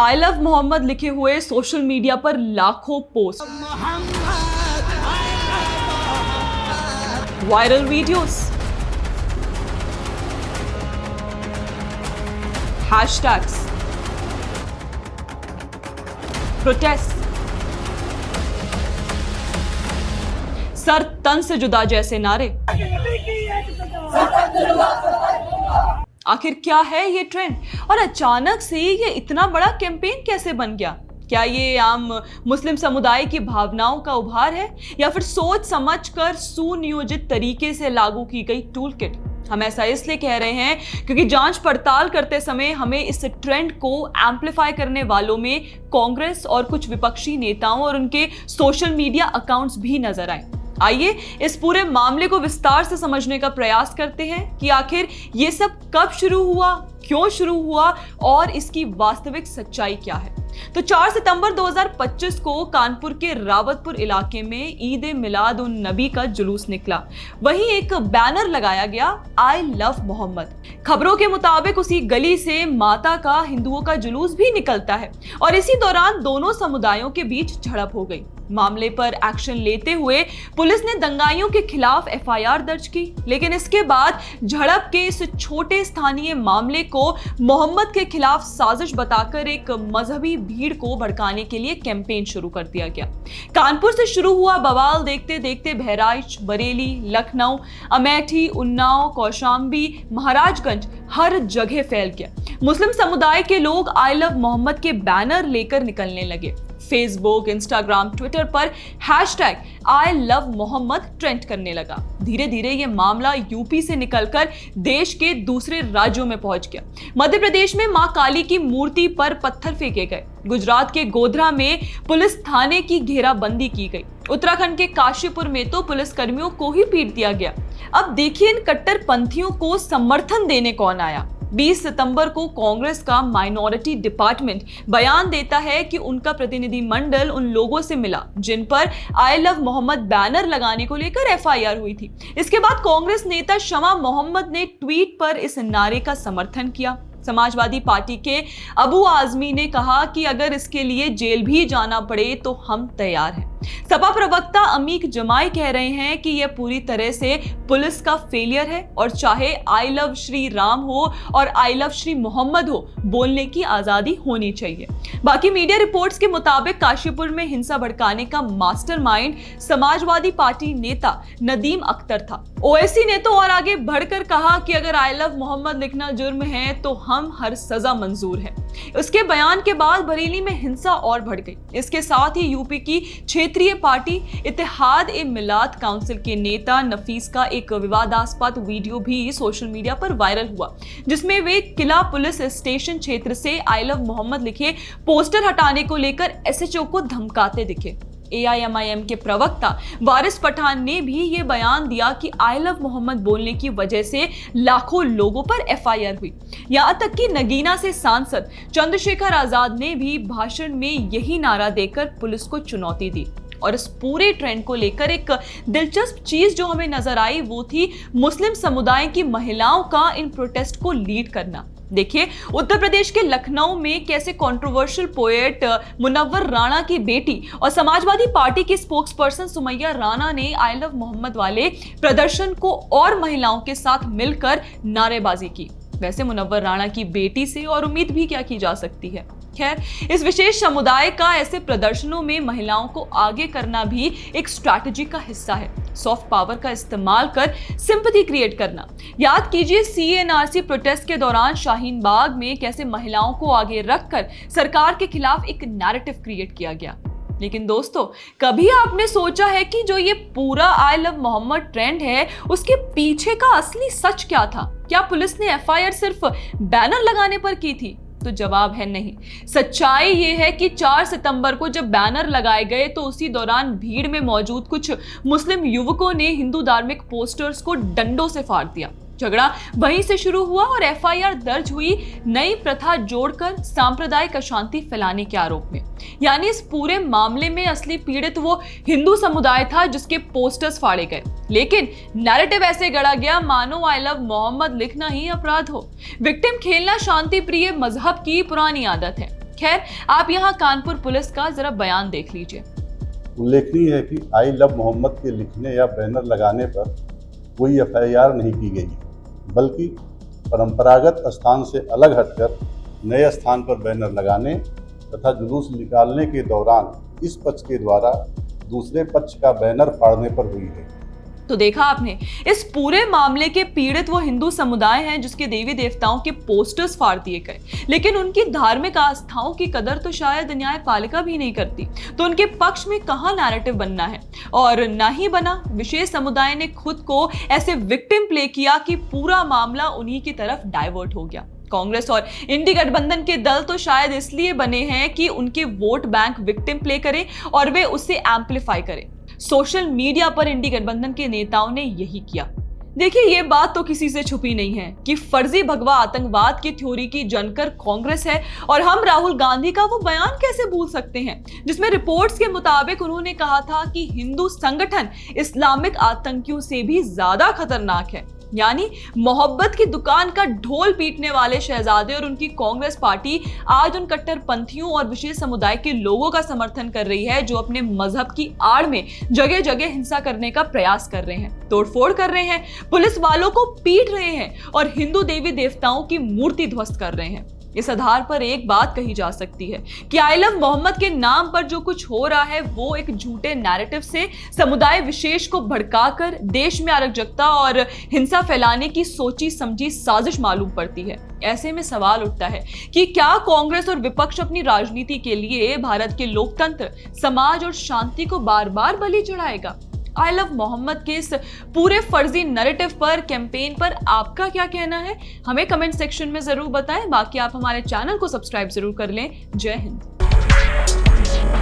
आई love Mohammad लिखे हुए social media पर लाखों post, viral videos, hashtags, protest, sir तन से जुदा जैसे नारे। आखिर क्या है ये ट्रेंड और अचानक से ये इतना बड़ा कैंपेन कैसे बन गया? क्या ये आम मुस्लिम समुदाय की भावनाओं का उभार है या फिर सोच समझकर सुनियोजित तरीके से लागू की गई टूल किट? हम ऐसा इसलिए कह रहे हैं क्योंकि जांच पड़ताल करते समय हमें इस ट्रेंड को एम्पलीफाई करने वालों में कांग्रेस और कुछ विपक्षी नेताओं और उनके सोशल मीडिया अकाउंट्स भी नजर आए। आइए इस पूरे मामले को विस्तार से समझने का प्रयास करते हैं कि आखिर ये सब कब शुरू हुआ, क्यों शुरू हुआ और इसकी वास्तविक सच्चाई क्या है। तो 4 सितंबर 2025 को कानपुर के रावतपुर इलाके में ईद ए मिलाद उन नबी का जुलूस निकला। वहीं एक बैनर लगाया गया, आई लव मोहम्मद। खबरों के मुताबिक उसी गली से माता का हिंदुओं का जुलूस भी निकलता है और इसी दौरान दोनों समुदायों के बीच झड़प हो गई। मामले पर एक्शन लेते हुए पुलिस ने दंगाइयों के खिलाफ एफआईआर दर्ज की, लेकिन इसके बाद झड़प के इस छोटे स्थानीय मामले को मोहम्मद के खिलाफ साजिश बताकर एक मजहबी भीड़ को भड़काने के लिए कैंपेन शुरू कर दिया गया। कानपुर से शुरू हुआ बवाल देखते देखते बहराइच, बरेली, लखनऊ, अमेठी, उन्नाव, कौशाम्बी, महाराजगंज हर जगह फैल गया। मुस्लिम समुदाय के लोग आई लव मोहम्मद के बैनर लेकर निकलने लगे। फेसबुक, इंस्टाग्राम, ट्विटर पर hashtag I love Mohammad trend करने लगा। धीरे धीरे ये मामला यूपी से निकलकर देश के दूसरे राज्यों में पहुंच गया। मध्य प्रदेश में मां काली की मूर्ति पर पत्थर फेंके गए। गुजरात के गोधरा में पुलिस थाने की घेराबंदी की गई। उत्तराखंड के काशीपुर में तो पुलिस कर्मियों को ही पीट दिया गया। अब देखिए इन कट्टरपंथियों को समर्थन देने कौन आया। 20 सितंबर को कांग्रेस का माइनॉरिटी डिपार्टमेंट बयान देता है कि उनका प्रतिनिधि मंडल उन लोगों से मिला जिन पर आई लव मोहम्मद बैनर लगाने को लेकर एफआईआर हुई थी। इसके बाद कांग्रेस नेता शमा मोहम्मद ने ट्वीट पर इस नारे का समर्थन किया। समाजवादी पार्टी के अबू आजमी ने कहा कि अगर इसके लिए जेल भी जाना पड़े तो हम तैयार हैं। सपा प्रवक्ता अमीक जमाई कह रहे हैं कि यह पूरी तरह से पुलिस का फेलियर है और चाहे आई लव श्री राम हो और आई लव श्री मोहम्मद हो, बोलने की आजादी होनी चाहिए। बाकी मीडिया रिपोर्ट्स के मुताबिक काशीपुर में हिंसा भड़काने का मास्टरमाइंड समाजवादी पार्टी नेता नदीम अख्तर था। ओवैसी ने तो और आगे बढ़कर कहा कि अगर आई लव मोहम्मद लिखना जुर्म है तो हम हर सजा मंजूर है। उसके बयान के बाद बरेली में हिंसा और बढ़ गई। इसके साथ ही यूपी की क्षेत्रीय पार्टी इत्तेहाद ए मिलाद काउंसिल के नेता नफीस का एक विवादास्पद वीडियो भी सोशल मीडिया पर वायरल हुआ, जिसमें वे किला पुलिस स्टेशन क्षेत्र से आई लव मोहम्मद लिखे पोस्टर हटाने को लेकर एसएचओ को धमकाते दिखे। एआईएमआईएम के प्रवक्ता वारिस पठान ने भी ये बयान दिया कि आई लव मोहम्मद बोलने की वजह से लाखों लोगों पर एफआईआर हुई। यहां तक कि नगीना से सांसद चंद्रशेखर आजाद ने भी भाषण में यही नारा देकर पुलिस को चुनौती दी। और इस पूरे ट्रेंड को लेकर एक दिलचस्प चीज जो हमें नजर आई वो थी मुस्लिम समुदाय की महिलाओं का इन प्रोटेस्ट को लीड करना। देखिए उत्तर प्रदेश के लखनऊ में कैसे कंट्रोवर्शियल पोएट मुनव्वर राणा की बेटी और समाजवादी पार्टी की स्पोक्सपर्सन सुमैया राणा ने आई लव मोहम्मद वाले प्रदर्शन को और महिलाओं के साथ मिलकर नारेबाजी की। वैसे मुनव्वर राणा की बेटी से और उम्मीद भी क्या की जा सकती है। खैर, इस विशेष समुदाय का ऐसे प्रदर्शनों में महिलाओं को आगे करना भी एक स्ट्रैटेजी का हिस्सा है। सॉफ्ट पावर का इस्तेमाल कर सिंपैथी क्रिएट करना। याद कीजिए सीएनआरसी प्रोटेस्ट के दौरान शाहीन बाग में कैसे महिलाओं को आगे रखकर सरकार के खिलाफ एक नैरेटिव क्रिएट किया गया। लेकिन दोस्तों, कभी आपने सोचा है कि जो ये पूरा आई लव मोहम्मद ट्रेंड है उसके पीछे का असली सच क्या था? क्या पुलिस ने एफआईआर सिर्फ बैनर लगाने पर की थी? तो जवाब है नहीं। सच्चाई ये है कि 4 सितंबर को जब बैनर लगाए गए तो उसी दौरान भीड़ में मौजूद कुछ मुस्लिम युवकों ने हिंदू धार्मिक पोस्टर्स को डंडों से फाड़ दिया। झगड़ा वहीं से शुरू हुआ और एफआईआर दर्ज हुई नई प्रथा जोड़कर सांप्रदायिक अशांति फैलाने के आरोप में। यानी इस पूरे मामले में असली पीड़ित वो हिंदू समुदाय था जिसके पोस्टर्स फाड़े गए, लेकिन नैरेटिव ऐसे गढ़ा गया मानो आई लव मोहम्मद लिखना ही अपराध हो। विक्टिम खेलना शांति प्रिय मजहब की पुरानी आदत है। खैर, आप यहाँ कानपुर पुलिस का जरा बयान देख लीजिए। उल्लेखनीय है कि आई लव मोहम्मद के लिखने या बैनर लगाने पर कोई एफआईआर नहीं की गई, बल्कि परंपरागत स्थान से अलग हटकर नए स्थान पर बैनर लगाने तथा जुलूस निकालने के दौरान इस पक्ष के द्वारा दूसरे पक्ष का बैनर फाड़ने पर हुई है। तो देखा आपने, इस पूरे मामले के पीड़ित वो हिंदू समुदाय हैं जिसके देवी देवताओं के पोस्टर्स फाड़ दिए गए, लेकिन उनकी धार्मिक आस्थाओं की कदर तो शायद न्यायपालिका भी नहीं करती। तो उनके पक्ष में कहाँ नैरेटिव बनना है, और ना ही बना। विशेष समुदाय ने खुद को ऐसे विक्टिम प्ले किया कि पूरा मामला उन्हीं की तरफ डाइवर्ट हो गया। कांग्रेस और इंडी गठबंधन के दल तो शायद इसलिए बने हैं कि उनके वोट बैंक विक्टिम प्ले करें और वे उसे एम्पलीफाई करें। सोशल मीडिया पर इंडी गठबंधन के नेताओं ने यही किया। देखिए, ये बात तो किसी से छुपी नहीं है कि फर्जी भगवा आतंकवाद की थ्योरी की जनकर कांग्रेस है, और हम राहुल गांधी का वो बयान कैसे भूल सकते हैं जिसमें रिपोर्ट्स के मुताबिक उन्होंने कहा था कि हिंदू संगठन इस्लामिक आतंकियों से भी ज्यादा खतरनाक है। यानी मोहब्बत की दुकान का ढोल पीटने वाले शहजादे और उनकी कांग्रेस पार्टी आज उन कट्टरपंथियों और विशेष समुदाय के लोगों का समर्थन कर रही है जो अपने मजहब की आड़ में जगह जगह हिंसा करने का प्रयास कर रहे हैं, तोड़फोड़ कर रहे हैं, पुलिस वालों को पीट रहे हैं और हिंदू देवी देवताओं की मूर्ति ध्वस्त कर रहे हैं। इस आधार पर एक बात कही जा सकती है कि आई लव मोहम्मद के नाम पर जो कुछ हो रहा है वो एक झूठे नैरेटिव से समुदाय विशेष को भड़काकर देश में अराजकता और हिंसा फैलाने की सोची समझी साजिश मालूम पड़ती है। ऐसे में सवाल उठता है कि क्या कांग्रेस और विपक्ष अपनी राजनीति के लिए भारत के लोकतंत्र, समाज और शांति को बार बार बलि चढ़ाएगा? आई लव मोहम्मद के इस पूरे फर्जी नैरेटिव पर, कैंपेन पर आपका क्या कहना है? हमें कमेंट सेक्शन में जरूर बताएं। बाकी आप हमारे चैनल को सब्सक्राइब जरूर कर लें। जय हिंद।